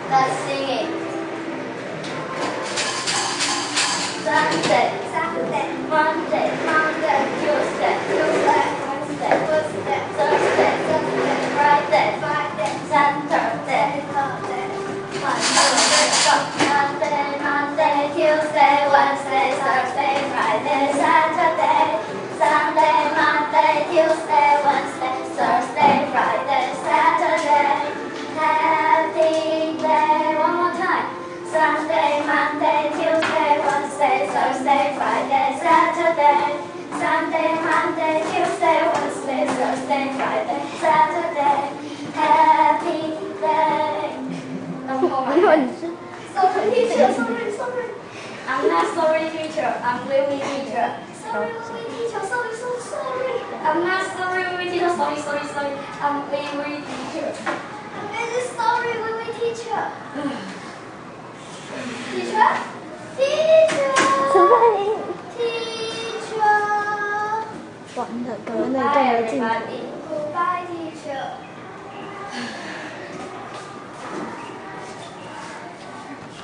Let's sing it. Sunday, Saturday, Monday, Monday, Tuesday, Tuesday, Wednesday, Wednesday, Thursday, Thursday, Friday, Friday, Saturday, Saturday, Monday, Monday, Tuesday, Wednesday, Thursday, Friday, Saturday, Sunday, Monday, Tuesday, Wednesday, Thursday, Friday, Saturday. Happy day. One more time. Sunday, Monday, Tuesday, Wednesday, Thursday, Friday, Saturday. Sunday, Monday, Tuesday, Wednesday, Thursday, Friday, Saturday. Happy day. Don't hold my hand. Sorry, teacher. Sorry. I'm not sorry, teacher. I'm really teacher. Sorry, teacher. Sorry. I'm not sorry, teacher. Sorry. I'm really teacher. I'm really sorry, really teacher. Teacher? Teacher! 完了，刚刚那一段没进。Goodbye, teacher.